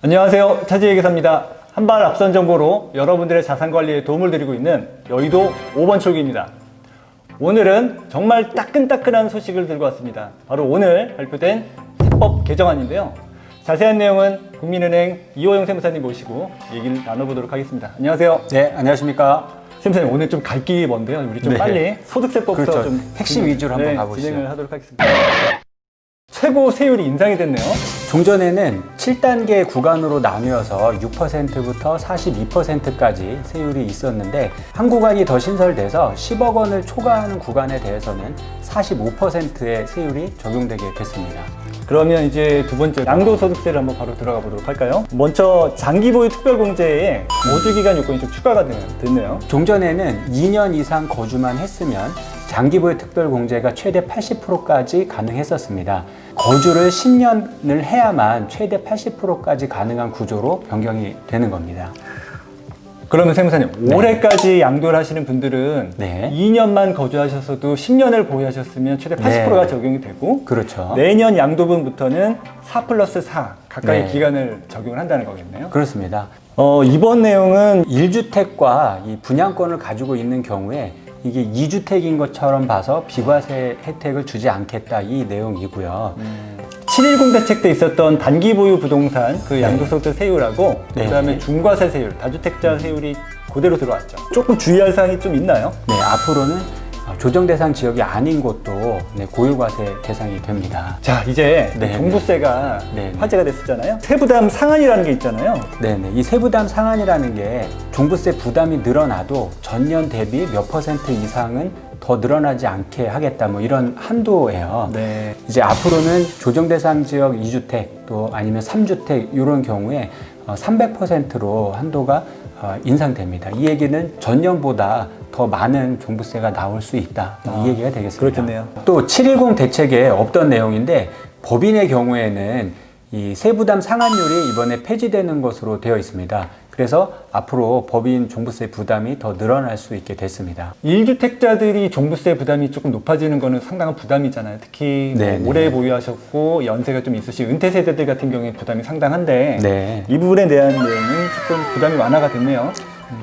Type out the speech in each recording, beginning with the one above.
안녕하세요. 차지혜기사입니다. 한 발 앞선 정보로 여러분들의 자산 관리에 도움을 드리고 있는 여의도 5번 출구입니다. 오늘은 정말 따끈따끈한 소식을 들고 왔습니다. 바로 오늘 발표된 세법 개정안인데요. 자세한 내용은 국민은행 이호영 세무사님 모시고 얘기를 나눠보도록 하겠습니다. 안녕하세요. 네, 안녕하십니까. 세무사님, 오늘 좀 갈 길이 먼데요. 우리 좀 네. 빨리 소득세법부터 그렇죠. 좀 핵심 위주로 한번 가보시죠. 진행을 하도록 하겠습니다. 최고 세율이 인상이 됐네요. 종전에는 7단계 구간으로 나뉘어서 6%부터 42%까지 세율이 있었는데 한 구간이 더 신설돼서 10억 원을 초과하는 구간에 대해서는 45%의 세율이 적용되게 됐습니다. 그러면 이제 두 번째 양도소득세를 한번 바로 들어가 보도록 할까요? 먼저 장기보유 특별공제에 거주기간 요건이 좀 추가가 됐네요. 종전에는 2년 이상 거주만 했으면 장기보유 특별공제가 최대 80%까지 가능했었습니다. 거주를 10년을 해야만 최대 80%까지 가능한 구조로 변경이 되는 겁니다. 그러면 세무사님, 네. 올해까지 양도를 하시는 분들은 네. 2년만 거주하셨어도 10년을 보유하셨으면 최대 80%가 네. 적용이 되고 그렇죠. 내년 양도분부터는 4+4 가까이 네. 기간을 적용을 한다는 거겠네요. 그렇습니다. 이번 내용은 1주택과 이 분양권을 가지고 있는 경우에 이게 2주택인 것처럼 봐서 비과세 혜택을 주지 않겠다 이 내용이고요. 7.10 대책 때 있었던 단기 보유 부동산 그 양도소득 세율하고 네. 그다음에 중과세 세율, 다주택자 세율이 그대로 들어왔죠. 조금 주의할 사항이 좀 있나요? 네, 앞으로는 조정 대상 지역이 아닌 곳도 고유과세 대상이 됩니다. 자, 이제 네, 종부세가 네. 화제가 됐었잖아요. 세부담 상한이라는 게 있잖아요. 네네. 이 세부담 상한이라는 게 종부세 부담이 늘어나도 전년 대비 몇 % 이상은 더 늘어나지 않게 하겠다 뭐 이런 한도예요. 네. 이제 앞으로는 조정 대상 지역 2주택 또 아니면 3주택 이런 경우에 300%로 한도가 인상됩니다. 이 얘기는 전년보다 더 많은 종부세가 나올 수 있다. 이 얘기가 되겠습니다. 그렇겠네요. 또 7.10 대책에 없던 내용인데 법인의 경우에는 이 세부담 상한율이 이번에 폐지되는 것으로 되어 있습니다. 그래서 앞으로 법인 종부세 부담이 더 늘어날 수 있게 됐습니다. 1주택자들이 종부세 부담이 조금 높아지는 거는 상당한 부담이잖아요. 특히 뭐 네네. 오래 보유하셨고 연세가 좀 있으신 은퇴 세대들 같은 경우에 부담이 상당한데 네. 이 부분에 대한 내용은 조금 부담이 완화가 됐네요.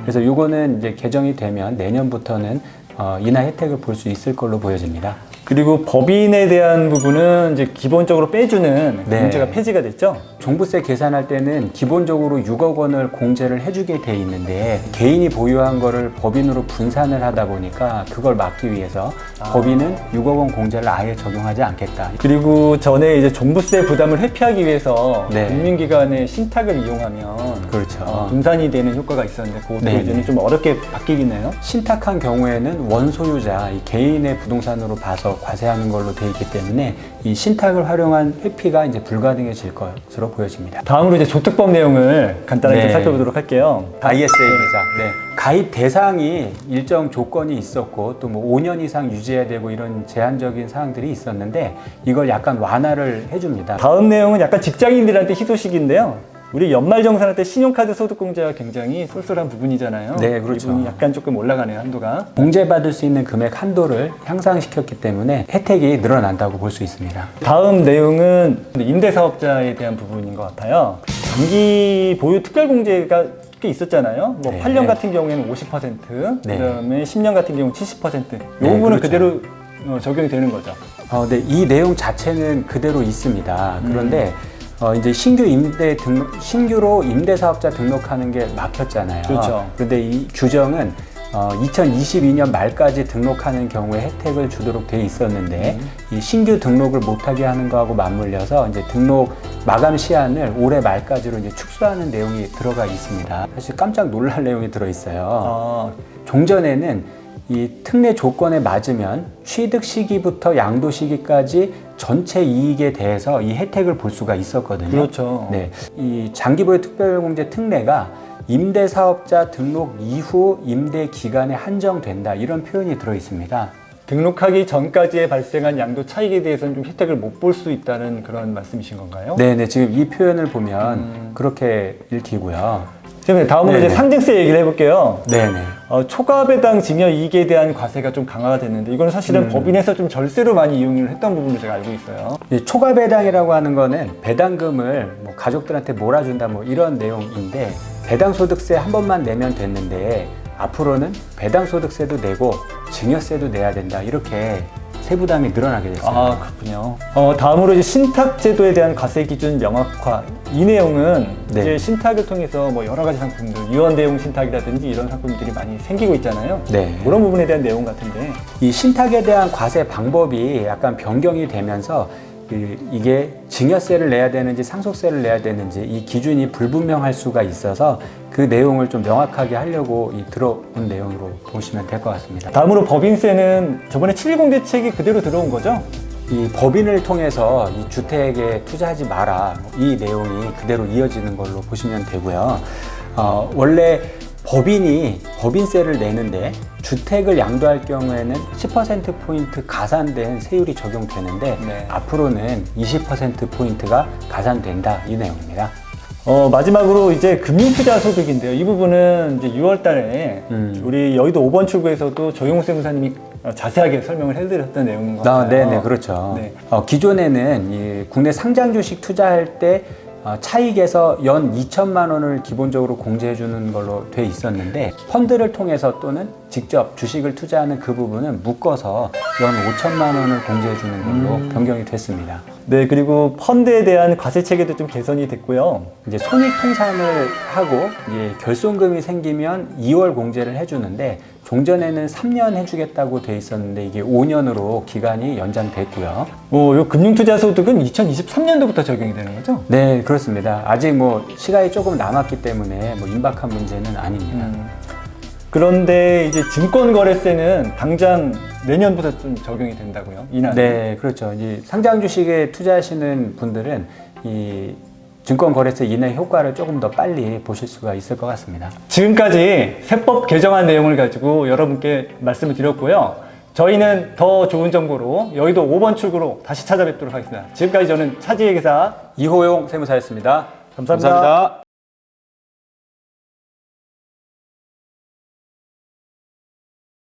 그래서 요거는 이제 개정이 되면 내년부터는 인하 혜택을 볼 수 있을 걸로 보여집니다. 그리고 법인에 대한 부분은 이제 기본적으로 빼주는 네. 문제가 폐지가 됐죠. 종부세 계산할 때는 기본적으로 6억 원을 공제를 해주게 돼 있는데 개인이 보유한 거를 법인으로 분산을 하다 보니까 그걸 막기 위해서 법인은 6억 원 공제를 아예 적용하지 않겠다. 그리고 전에 이제 종부세 부담을 회피하기 위해서 네. 금융기관의 신탁을 이용하면 그렇죠. 분산이 되는 효과가 있었는데 그것도 네. 이제는 좀 어렵게 바뀌겠네요. 신탁한 경우에는 원소유자, 이 개인의 부동산으로 봐서 과세하는 걸로 돼 있기 때문에 이 신탁을 활용한 회피가 이제 불가능해질 것으로 보여집니다. 다음으로 이제 조특법 내용을 간단하게 네. 좀 살펴보도록 할게요. ISA 계좌. 네. 가입 대상이 일정 조건이 있었고 또 뭐 5년 이상 유지해야 되고 이런 제한적인 사항들이 있었는데 이걸 약간 완화를 해줍니다. 다음 내용은 약간 직장인들한테 희소식인데요. 우리 연말정산할 때 신용카드 소득공제가 굉장히 쏠쏠한 부분이잖아요. 네, 그렇죠. 이 부분이 약간 조금 올라가네요, 한도가. 공제받을 수 있는 금액 한도를 향상시켰기 때문에 혜택이 늘어난다고 볼 수 있습니다. 다음 내용은 임대사업자에 대한 부분인 것 같아요. 장기 보유 특별공제가 꽤 있었잖아요. 뭐 네. 8년 같은 경우에는 50%, 네. 그다음에 10년 같은 경우 70%. 이 네, 부분은 그렇죠. 그대로 적용이 되는 거죠. 네, 이 내용 자체는 그대로 있습니다. 그런데 이제 신규로 임대사업자 등록하는 게 막혔잖아요. 그렇죠. 그런데 이 규정은 2022년 말까지 등록하는 경우에 혜택을 주도록 돼 있었는데 이 신규 등록을 못하게 하는 거하고 맞물려서 이제 등록 마감 시한을 올해 말까지로 이제 축소하는 내용이 들어가 있습니다. 사실 깜짝 놀랄 내용이 들어 있어요. 종전에는 이 특례 조건에 맞으면 취득 시기부터 양도 시기까지 전체 이익에 대해서 이 혜택을 볼 수가 있었거든요. 그렇죠. 네, 이 장기보유 특별공제 특례가 임대사업자 등록 이후 임대 기간에 한정된다 이런 표현이 들어 있습니다. 등록하기 전까지에 발생한 양도 차익에 대해서는 좀 혜택을 못 볼 수 있다는 그런 말씀이신 건가요? 네네, 지금 이 표현을 보면 그렇게 읽히고요. 선생님, 다음으로 네네. 이제 상증세 얘기를 해볼게요. 네네. 초과 배당 증여 이익에 대한 과세가 좀 강화가 됐는데 이거는 사실은 법인에서 좀 절세로 많이 이용을 했던 부분으로 제가 알고 있어요. 이 초과 배당이라고 하는 거는 배당금을 뭐 가족들한테 몰아준다 뭐 이런 내용인데 배당소득세 한 번만 내면 됐는데 앞으로는 배당소득세도 내고 증여세도 내야 된다 이렇게 세부담이 늘어나게 됐어요. 아, 그렇군요. 다음으로 이제 신탁제도에 대한 과세 기준 명확화. 이 내용은 네. 이제 신탁을 통해서 뭐 여러 가지 상품들, 유언대용 신탁이라든지 이런 상품들이 많이 생기고 있잖아요. 네. 그런 부분에 대한 내용 같은데. 이 신탁에 대한 과세 방법이 약간 변경이 되면서 이게 증여세를 내야 되는지 상속세를 내야 되는지 이 기준이 불분명할 수가 있어서 그 내용을 좀 명확하게 하려고 들어온 내용으로 보시면 될 것 같습니다. 다음으로 법인세는 저번에 710 대책이 그대로 들어온 거죠? 이 법인을 통해서 이 주택에 투자하지 마라 이 내용이 그대로 이어지는 걸로 보시면 되고요. 원래 법인이 법인세를 내는데 주택을 양도할 경우에는 10%포인트 가산된 세율이 적용되는데 네. 앞으로는 20%포인트가 가산된다 이 내용입니다. 마지막으로 이제 금융투자 소득인데요. 이 부분은 이제 6월 달에 우리 여의도 5번 출구에서도 조용호 세무사님이 자세하게 설명을 해드렸던 내용인 것 같아요. 네네, 그렇죠. 네. 기존에는 이 국내 상장 주식 투자할 때 차익에서 연 2천만 원을 기본적으로 공제해 주는 걸로 돼 있었는데 펀드를 통해서 또는 직접 주식을 투자하는 그 부분은 묶어서 연 5천만 원을 공제해 주는 걸로 변경이 됐습니다. 네, 그리고 펀드에 대한 과세 체계도 좀 개선이 됐고요. 이제 손익 통산을 하고 이제 결손금이 생기면 2월 공제를 해주는데 종전에는 3년 해주겠다고 돼 있었는데 이게 5년으로 기간이 연장됐고요. 요 금융투자 소득은 2023년도부터 적용이 되는 거죠? 네, 그렇습니다. 아직 뭐 시간이 조금 남았기 때문에 뭐 임박한 문제는 아닙니다. 그런데 이제 증권거래세는 당장 내년부터 좀 적용이 된다고요? 이날. 네, 그렇죠. 이 상장 주식에 투자하시는 분들은 이 증권거래세 인하 효과를 조금 더 빨리 보실 수가 있을 것 같습니다. 지금까지 세법 개정안 내용을 가지고 여러분께 말씀을 드렸고요. 저희는 더 좋은 정보로 여의도 5번 출구로 다시 찾아뵙도록 하겠습니다. 지금까지 저는 차지혜 기사 이호용 세무사였습니다. 감사합니다.